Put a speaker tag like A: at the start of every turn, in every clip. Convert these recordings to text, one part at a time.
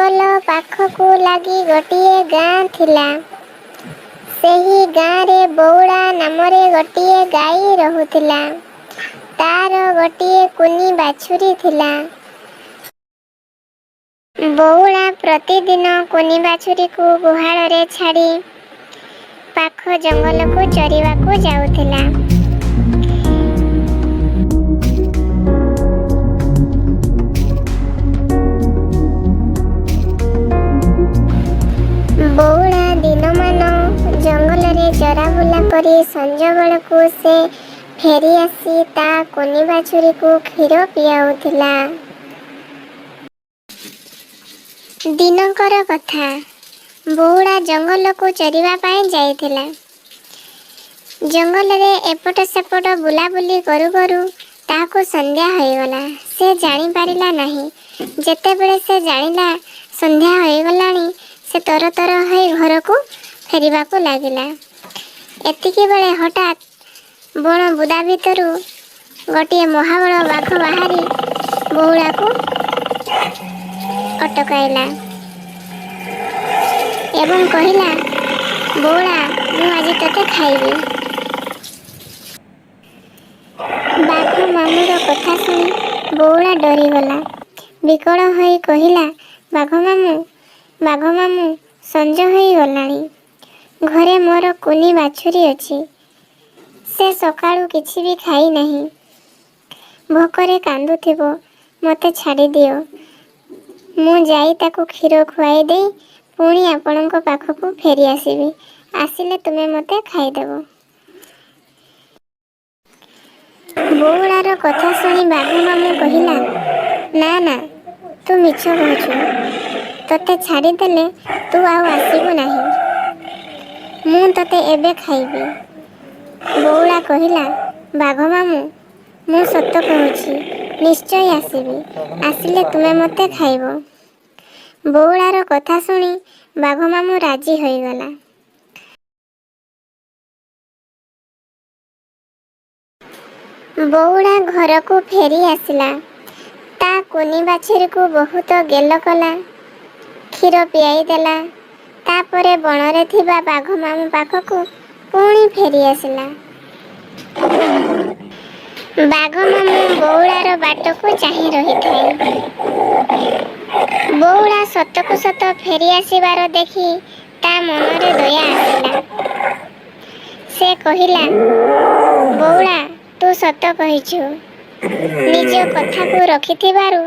A: ଜଙ୍ଗଲ ପାଖକୁ ଲାଗି ଗୋଟିଏ ଗାଁ ଥିଲା। ସେହି ଗାଁରେ ବଉଳା ନାମରେ ଗୋଟିଏ ଗାଈ ରହୁଥିଲା। ତାର ଗୋଟିଏ କୁନି ବାଛୁରୀ ଥିଲା। ବଉଳା ପ୍ରତିଦିନ କୁନି ବାଛୁରୀକୁ ଗୁହାଳରେ ଛାଡ଼ି ପାଖ ଜଙ୍ଗଲକୁ ଚରିବାକୁ ଯାଉଥିଲା। ବଉଳା ଦିନମାନ ଜଙ୍ଗଲରେ ଚରାବୁଲା କରି ସଞ୍ଜ ବେଳକୁ ସେ ଫେରି ଆସି ତା କୁନି ବାଛୁରୀକୁ କ୍ଷୀର ପିଆଉଥିଲା। ଦିନକର କଥା, ବଉଳା ଜଙ୍ଗଲକୁ ଚରିବା ପାଇଁ ଯାଇଥିଲା। ଜଙ୍ଗଲରେ ଏପଟ ସେପଟ ବୁଲାବୁଲି କରୁ କରୁ ତାହାକୁ ସନ୍ଧ୍ୟା ହୋଇଗଲା। ସେ ଜାଣିପାରିଲା ନାହିଁ। ଯେତେବେଳେ ସେ ଜାଣିଲା ସନ୍ଧ୍ୟା ହୋଇଗଲାଣି, ସେ ତରତର ହୋଇ ଘରକୁ ଫେରିବାକୁ ଲାଗିଲା। ଏତିକିବେଳେ ହଠାତ୍ ବଣ ବୁଦା ଭିତରୁ ଗୋଟିଏ ମହାବଳ ବାଘ ବାହାରି ବଉଳାକୁ ଅଟକାଇଲା ଏବଂ କହିଲା, ବଉଳା, ମୁଁ ଆଜି ତୋତେ ଖାଇବି। ବାଘ ମାମୁଁର କଥା ଶୁଣି ବଉଳା ଡରିଗଲା। ବିକଳ ହୋଇ କହିଲା, ବାଘ ମାମୁଁ, ସଞ୍ଜ ହୋଇଗଲାଣି। ଘରେ ମୋର କୁନି ବାଛୁରୀ ଅଛି। ସେ ସକାଳୁ କିଛି ବି ଖାଇନାହିଁ। ଭୋକରେ କାନ୍ଦୁଥିବ। ମୋତେ ଛାଡ଼ିଦିଅ। ମୁଁ ଯାଇ ତାକୁ କ୍ଷୀର ଖୁଆଇ ଦେଇ ପୁଣି ଆପଣଙ୍କ ପାଖକୁ ଫେରି ଆସିବି। ଆସିଲେ ତୁମେ ମୋତେ ଖାଇଦେବ। ବଉଳାର କଥା ଶୁଣି ବାଘ ମାମୁଁ କହିଲା, ନା, ତୁ ମିଛ କହୁଛୁ। ତୋତେ ଛାଡ଼ିଦେଲେ ତୁ ଆଉ ଆସିବୁ ନାହିଁ। ମୁଁ ତୋତେ ଏବେ ଖାଇବି। ବଉଳା କହିଲା, ବାଘ ମାମୁଁ, ମୁଁ ସତ କହୁଛି, ନିଶ୍ଚୟ ଆସିବି। ଆସିଲେ ତୁମେ ମୋତେ ଖାଇବ। ବଉଳାର କଥା ଶୁଣି ବାଘ ମାମୁଁ ରାଜି ହୋଇଗଲା। ବଉଳା ଘରକୁ ଫେରି ଆସିଲା। ତା କୁନି ବାଛୁରୀକୁ ବହୁତ ଗେଲ କଲା, କ୍ଷୀର ପିଆଇ ଦେଲା। ତାପରେ ବଣରେ ଥିବା ବାଘ ମାମୁଁ ପାଖକୁ ପୁଣି ଫେରି ଆସିଲା। ବାଘ ମାମୁଁ ବଉଳାର ବାଟକୁ ଚାହିଁ ରହିଥାଏ। ବଉଳା ସତକୁ ସତ ଫେରି ଆସିବାର ଦେଖି ତା ମନରେ ଦୟା ଆସିଲା। ସେ କହିଲା, ବଉଳା, ତୁ ସତ କହିଛୁ। ନିଜ କଥାକୁ ରଖିଥିବାରୁ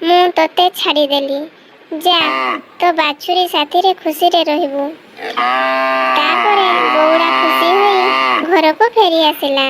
A: ମୁଁ ତୋତେ ଛାଡ଼ିଦେଲି। ଯା, ତୋ ବାଛୁରୀ ସାଥିରେ ଖୁସିରେ ରହିବୁ। ତାପରେ ବଉଳା ଖୁସି ହୋଇ ଘରକୁ ଫେରି ଆସିଲା।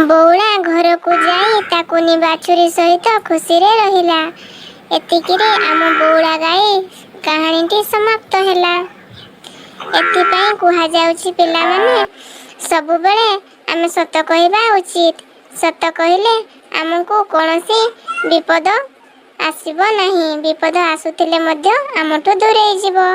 A: ବଉଳା ଘରକୁ ଯାଇ ତା କୁନି ବାଛୁରୀ ସହିତ ଖୁସିରେ ରହିଲା। ଏତିକିରେ ଆମ ବଉଳା ଗାଈ କାହାଣୀଟି ସମାପ୍ତ ହେଲା। ଏଥିପାଇଁ କୁହାଯାଉଛି, ପିଲାମାନେ, ସବୁବେଳେ ଆମେ ସତ କହିବା ଉଚିତ। ସତ କହିଲେ ଆମକୁ କୌଣସି ବିପଦ ଆସିବ ନାହିଁ। ବିପଦ ଆସୁଥିଲେ ମଧ୍ୟ ଆମଠୁ ଦୂରେଇ ଯିବ।